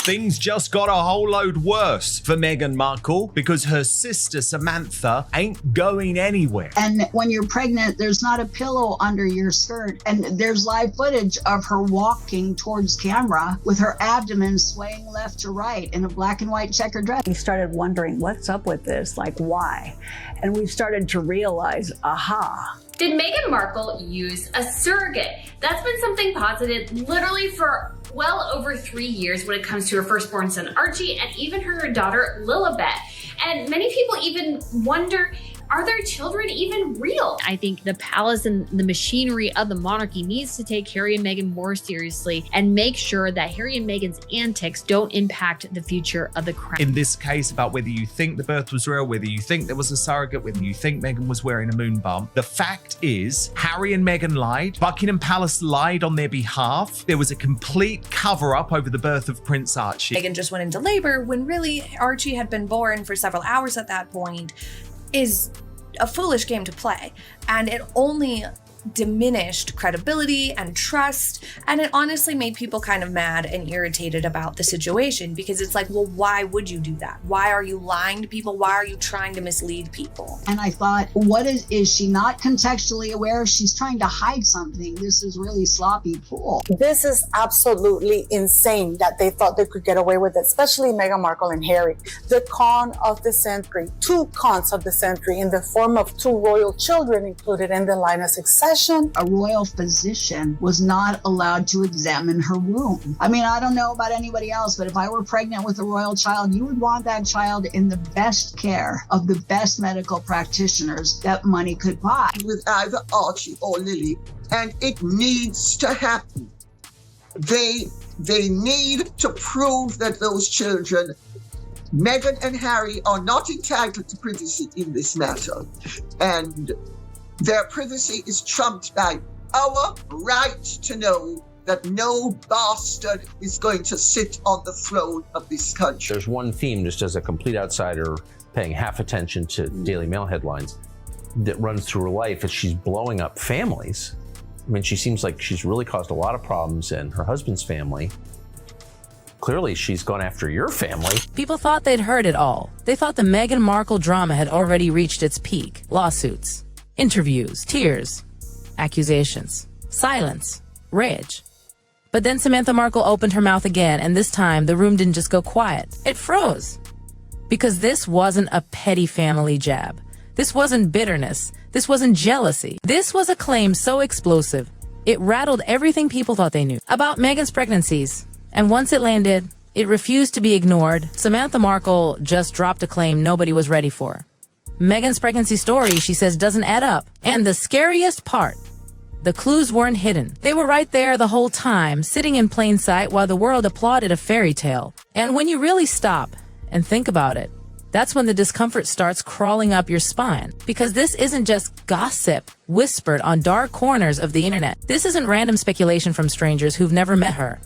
Things just got a whole load worse for Meghan Markle because her sister Samantha ain't going anywhere. And when you're pregnant, there's not a pillow under your skirt. And there's live footage of her walking towards camera with her abdomen swaying left to right in a black and white checkered dress. We started wondering, what's up with this? Like, why? And we started to realize, aha. Did Meghan Markle use a surrogate? That's been something posited literally for well over 3 years when it comes to her firstborn son Archie and even her daughter Lilibet. And many people even wonder, are their children even real? I think the palace and the machinery of the monarchy needs to take Harry and Meghan more seriously and make sure that Harry and Meghan's antics don't impact the future of the crown. In this case, about whether you think the birth was real, whether you think there was a surrogate, whether you think Meghan was wearing a moon bump, the fact is Harry and Meghan lied. Buckingham Palace lied on their behalf. There was a complete cover-up over the birth of Prince Archie. Meghan just went into labor when really Archie had been born for several hours at that point is a foolish game to play, and it only diminished credibility and trust, and it honestly made people kind of mad and irritated about the situation because it's like, well, why would you do that? Why are you lying to people? Why are you trying to mislead people? And I thought, what is she not contextually aware? She's trying to hide something. This is really sloppy pool. This is absolutely insane that they thought they could get away with it, especially Meghan Markle and Harry. The con of the century, 2 cons of the century in the form of 2 royal children included in the line of succession. A royal physician was not allowed to examine her womb. I mean, I don't know about anybody else, but if I were pregnant with a royal child, you would want that child in the best care of the best medical practitioners that money could buy. With either Archie or Lily, and it needs to happen. They need to prove that those children, Meghan and Harry, are not entitled to privacy in this matter. And their privacy is trumped by our right to know that no bastard is going to sit on the throne of this country. There's one theme, just as a complete outsider paying half attention to Daily Mail headlines, that runs through her life, is she's blowing up families. I mean, she seems like she's really caused a lot of problems in her husband's family. Clearly, she's gone after your family. People thought they'd heard it all. They thought the Meghan Markle drama had already reached its peak. Lawsuits, interviews, tears, accusations, silence, rage. But then Samantha Markle opened her mouth again, and this time the room didn't just go quiet. It froze. Because this wasn't a petty family jab. This wasn't bitterness. This wasn't jealousy. This was a claim so explosive, it rattled everything people thought they knew about Meghan's pregnancies. And once it landed, it refused to be ignored. Samantha Markle just dropped a claim nobody was ready for. Meghan's pregnancy story, she says, doesn't add up. And the scariest part, the clues weren't hidden. They were right there the whole time, sitting in plain sight while the world applauded a fairy tale. And when you really stop and think about it, that's when the discomfort starts crawling up your spine. Because this isn't just gossip whispered on dark corners of the internet. This isn't random speculation from strangers who've never met her.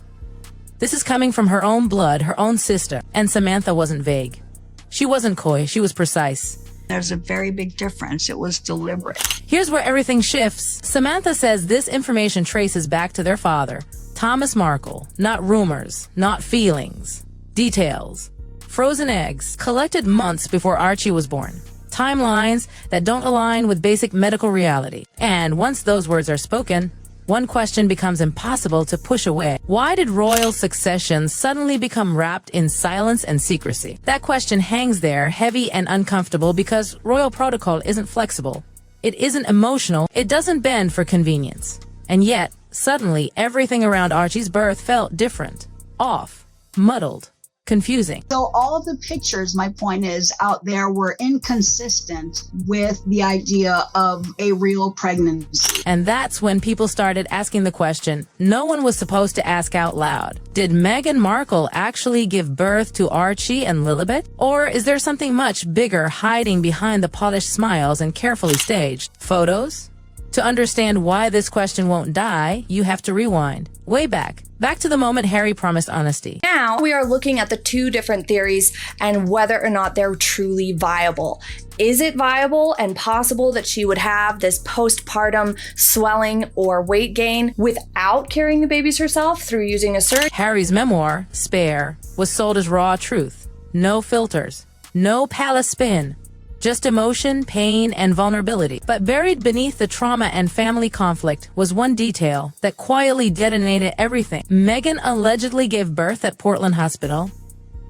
This is coming from her own blood, her own sister. And Samantha wasn't vague. She wasn't coy, she was precise. There's a very big difference. It was deliberate. Here's where everything shifts. Samantha says this information traces back to their father, Thomas Markle. Not rumors, not feelings. Details. Frozen eggs, collected months before Archie was born. Timelines that don't align with basic medical reality. And once those words are spoken, one question becomes impossible to push away. Why did royal succession suddenly become wrapped in silence and secrecy? That question hangs there, heavy and uncomfortable, because royal protocol isn't flexible. It isn't emotional. It doesn't bend for convenience. And yet, suddenly, everything around Archie's birth felt different, off, muddled, confusing. So all of the pictures, my point is, out there were inconsistent with the idea of a real pregnancy. And that's when people started asking the question no one was supposed to ask out loud. Did Meghan Markle actually give birth to Archie and Lilibet? Or is there something much bigger hiding behind the polished smiles and carefully staged photos, To understand why this question won't die, you have to rewind. Way back to the moment Harry promised honesty. Now we are looking at the two different theories and whether or not they're truly viable. Is it viable and possible that she would have this postpartum swelling or weight gain without carrying the babies herself through using a surrogate? Harry's memoir, Spare, was sold as raw truth. No filters, no palace spin, just emotion, pain, and vulnerability. But buried beneath the trauma and family conflict was one detail that quietly detonated everything. Meghan allegedly gave birth at Portland Hospital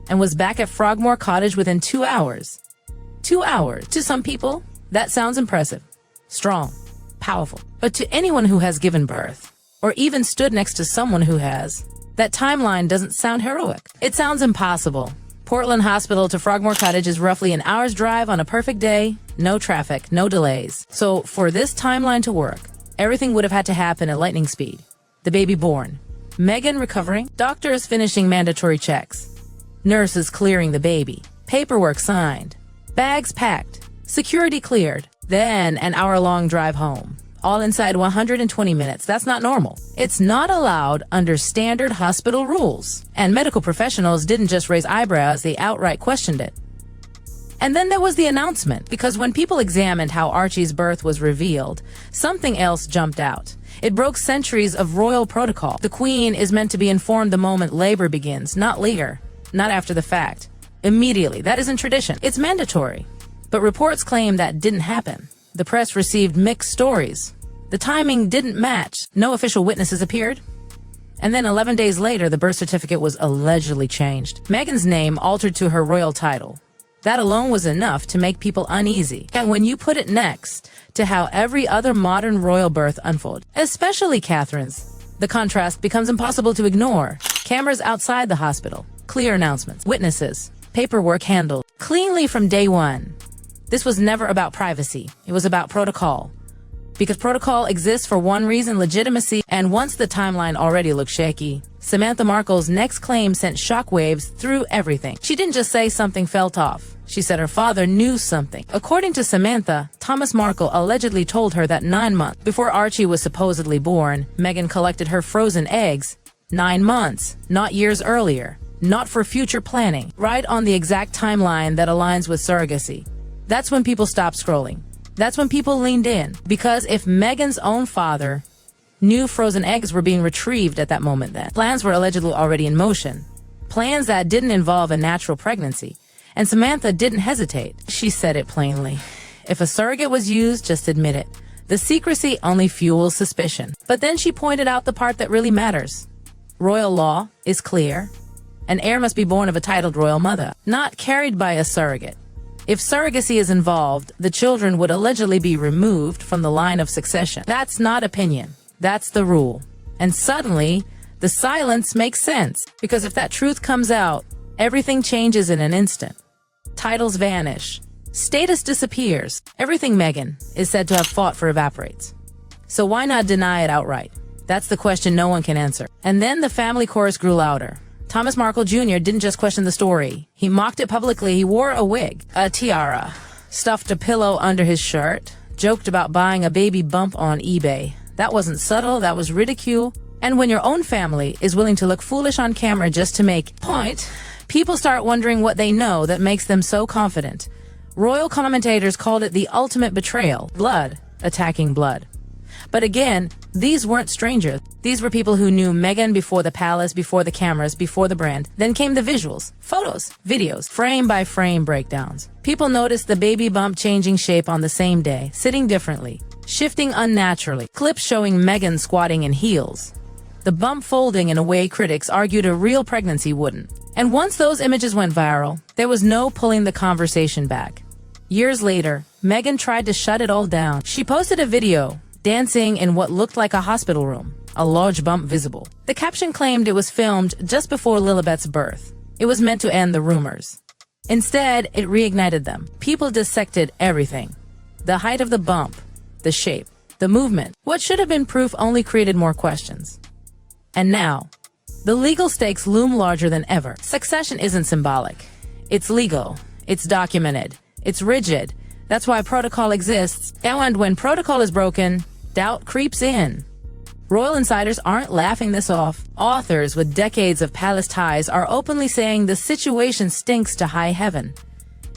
and was back at Frogmore Cottage within 2 hours. 2 hours. To some people, that sounds impressive, strong, powerful. But to anyone who has given birth, or even stood next to someone who has, that timeline doesn't sound heroic. It sounds impossible. Portland Hospital to Frogmore Cottage is roughly an hour's drive on a perfect day, no traffic, no delays. So for this timeline to work, everything would have had to happen at lightning speed. The baby born, Meghan recovering, doctors finishing mandatory checks, nurses clearing the baby, paperwork signed, bags packed, security cleared, then an hour-long drive home. All inside 120 minutes. That's not normal. It's not allowed under standard hospital rules. And medical professionals didn't just raise eyebrows, they outright questioned it. And then there was the announcement, because when people examined how Archie's birth was revealed, something else jumped out. It broke centuries of royal protocol. The Queen is meant to be informed the moment labor begins, not later, not after the fact. Immediately. That isn't tradition. It's mandatory. But reports claim that didn't happen. The press received mixed stories. The timing didn't match. No official witnesses appeared. And then 11 days later, the birth certificate was allegedly changed. Meghan's name altered to her royal title. That alone was enough to make people uneasy. And when you put it next to how every other modern royal birth unfolded, especially Catherine's, the contrast becomes impossible to ignore. Cameras outside the hospital, clear announcements, witnesses, paperwork handled cleanly from day one. This was never about privacy. It was about protocol. Because protocol exists for one reason, legitimacy, and once the timeline already looked shaky, Samantha Markle's next claim sent shockwaves through everything. She didn't just say something felt off. She said her father knew something. According to Samantha, Thomas Markle allegedly told her that 9 months before Archie was supposedly born, Meghan collected her frozen eggs 9 months, not years earlier, not for future planning, right on the exact timeline that aligns with surrogacy. That's when people stopped scrolling. That's when people leaned in. Because if Meghan's own father knew frozen eggs were being retrieved at that moment, then plans were allegedly already in motion. Plans that didn't involve a natural pregnancy. And Samantha didn't hesitate. She said it plainly. If a surrogate was used, just admit it. The secrecy only fuels suspicion. But then she pointed out the part that really matters. Royal law is clear. An heir must be born of a titled royal mother, not carried by a surrogate. If surrogacy is involved, the children would allegedly be removed from the line of succession. That's not opinion. That's the rule. And suddenly, the silence makes sense. Because if that truth comes out, everything changes in an instant. Titles vanish. Status disappears. Everything Meghan is said to have fought for evaporates. So why not deny it outright? That's the question no one can answer. And then the family chorus grew louder. Thomas Markle Jr. didn't just question the story. He mocked it publicly. He wore a wig, a tiara, stuffed a pillow under his shirt, joked about buying a baby bump on eBay. That wasn't subtle, that was ridicule. And when your own family is willing to look foolish on camera just to make point, people start wondering what they know that makes them so confident. Royal commentators called it the ultimate betrayal, blood attacking blood. But again, these weren't strangers. These were people who knew Meghan before the palace, before the cameras, before the brand. Then came the visuals, photos, videos, frame by frame breakdowns. People noticed the baby bump changing shape on the same day, sitting differently, shifting unnaturally, clips showing Meghan squatting in heels. The bump folding in a way critics argued a real pregnancy wouldn't. And once those images went viral, there was no pulling the conversation back. Years later, Meghan tried to shut it all down. She posted a video dancing in what looked like a hospital room, a large bump visible. The caption claimed it was filmed just before Lilibet's birth. It was meant to end the rumors. Instead, it reignited them. People dissected everything. The height of the bump, the shape, the movement. What should have been proof only created more questions. And now, the legal stakes loom larger than ever. Succession isn't symbolic. It's legal. It's documented. It's rigid. That's why protocol exists. And when protocol is broken, doubt creeps in. Royal insiders aren't laughing this off. Authors with decades of palace ties are openly saying the situation stinks to high heaven.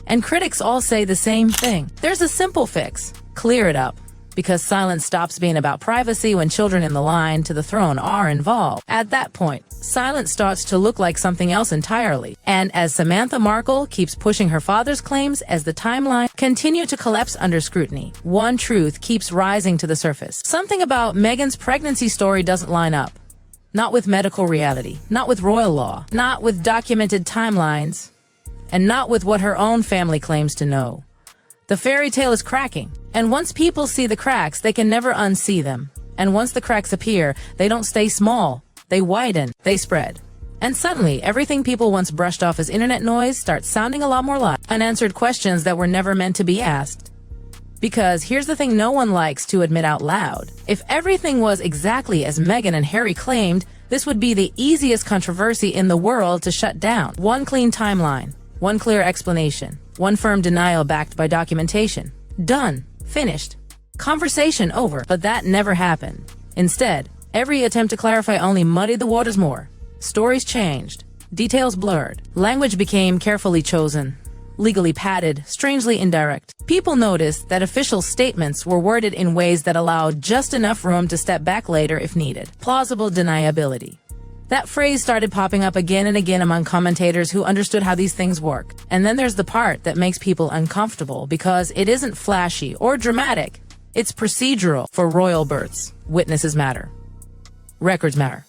And critics all say the same thing. There's a simple fix. Clear it up. Because silence stops being about privacy when children in the line to the throne are involved. At that point, silence starts to look like something else entirely. And as Samantha Markle keeps pushing her father's claims as the timeline continue to collapse under scrutiny, one truth keeps rising to the surface. Something about Meghan's pregnancy story doesn't line up. Not with medical reality, not with royal law, not with documented timelines, and not with what her own family claims to know. The fairy tale is cracking, and once people see the cracks, they can never unsee them. And once the cracks appear, they don't stay small. They widen, they spread. And suddenly, everything people once brushed off as internet noise starts sounding a lot more like unanswered questions that were never meant to be asked. Because here's the thing no one likes to admit out loud. If everything was exactly as Meghan and Harry claimed, this would be the easiest controversy in the world to shut down. One clean timeline, one clear explanation, one firm denial backed by documentation. Done. Finished. Conversation over. But that never happened. Instead, every attempt to clarify only muddied the waters more. Stories changed. Details blurred. Language became carefully chosen. Legally padded, strangely indirect. People noticed that official statements were worded in ways that allowed just enough room to step back later if needed. Plausible deniability. That phrase started popping up again and again among commentators who understood how these things work. And then there's the part that makes people uncomfortable because it isn't flashy or dramatic. It's procedural. For royal births, witnesses matter. Records matter.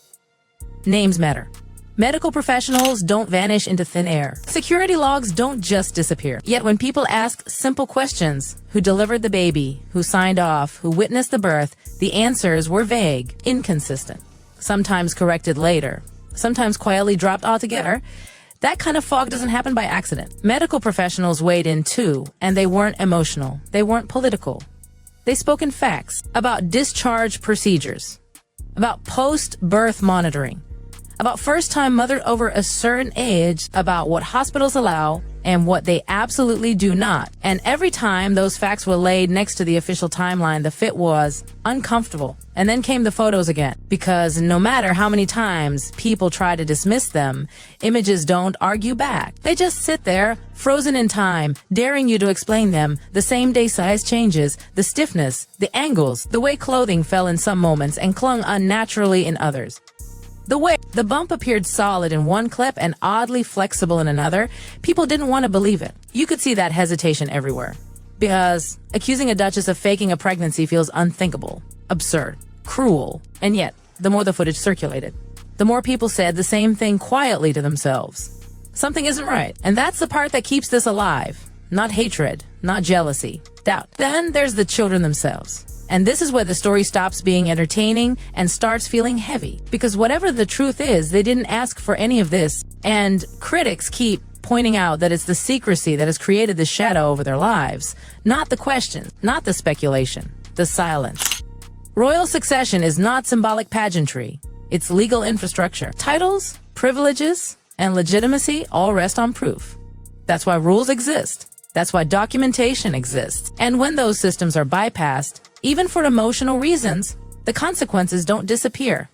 Names matter. Medical professionals don't vanish into thin air. Security logs don't just disappear. Yet when people ask simple questions, who delivered the baby, who signed off, who witnessed the birth, the answers were vague, inconsistent. Sometimes corrected later, sometimes quietly dropped altogether. That kind of fog doesn't happen by accident. Medical professionals weighed in too, and they weren't emotional. They weren't political. They spoke in facts about discharge procedures, about post-birth monitoring, about first-time mothers over a certain age, about what hospitals allow and what they absolutely do not. And every time those facts were laid next to the official timeline, the fit was uncomfortable. And then came the photos again, because no matter how many times people try to dismiss them, images don't argue back. They just sit there, frozen in time, daring you to explain them, the same day size changes, the stiffness, the angles, the way clothing fell in some moments and clung unnaturally in others. The way the bump appeared solid in one clip and oddly flexible in another, people didn't want to believe it. You could see that hesitation everywhere. Because accusing a duchess of faking a pregnancy feels unthinkable, absurd, cruel. And yet, the more the footage circulated, the more people said the same thing quietly to themselves. Something isn't right. And that's the part that keeps this alive. Not hatred, not jealousy, doubt. Then there's the children themselves. And this is where the story stops being entertaining and starts feeling heavy. Because whatever the truth is, they didn't ask for any of this. And critics keep pointing out that it's the secrecy that has created the shadow over their lives. Not the questions, not the speculation, the silence. Royal succession is not symbolic pageantry. It's legal infrastructure. Titles, privileges, and legitimacy all rest on proof. That's why rules exist. That's why documentation exists. And when those systems are bypassed, even for emotional reasons, the consequences don't disappear.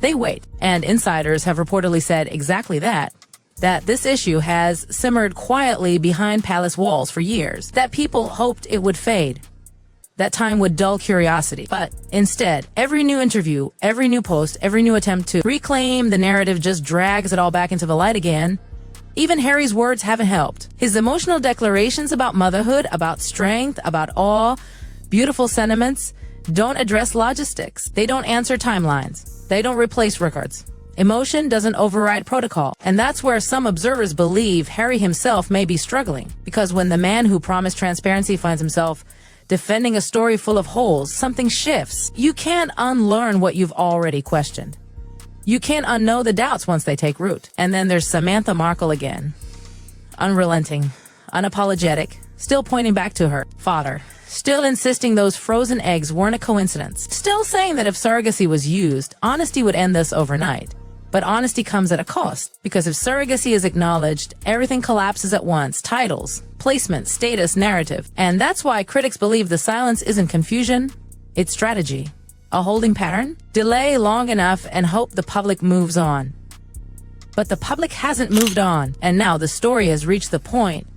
They wait. And insiders have reportedly said exactly that this issue has simmered quietly behind palace walls for years, that people hoped it would fade, that time would dull curiosity. But instead, every new interview, every new post, every new attempt to reclaim the narrative just drags it all back into the light again. Even Harry's words haven't helped. His emotional declarations about motherhood, about strength, about awe, beautiful sentiments, don't address logistics. They don't answer timelines. They don't replace records. Emotion doesn't override protocol. And that's where some observers believe Harry himself may be struggling. Because when the man who promised transparency finds himself defending a story full of holes, something shifts. You can't unlearn what you've already questioned. You can't unknow the doubts once they take root. And then there's Samantha Markle again. Unrelenting, unapologetic, still pointing back to her father. Still insisting those frozen eggs weren't a coincidence. Still saying that if surrogacy was used, honesty would end this overnight. But honesty comes at a cost, because if surrogacy is acknowledged, everything collapses at once. Titles, placement, status, narrative. And that's why critics believe the silence isn't confusion, it's strategy. A holding pattern? Delay long enough and hope the public moves on. But the public hasn't moved on, and now the story has reached the point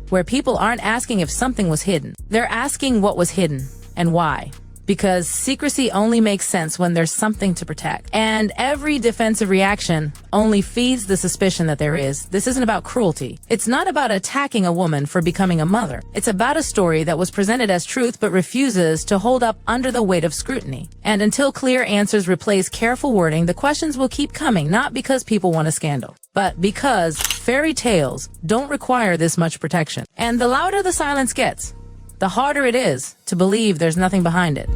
where people aren't asking if something was hidden. They're asking what was hidden and why. Because secrecy only makes sense when there's something to protect. And every defensive reaction only feeds the suspicion that there is. This isn't about cruelty. It's not about attacking a woman for becoming a mother. It's about a story that was presented as truth but refuses to hold up under the weight of scrutiny. And until clear answers replace careful wording, the questions will keep coming, not because people want a scandal, but because fairy tales don't require this much protection. And the louder the silence gets, the harder it is to believe there's nothing behind it.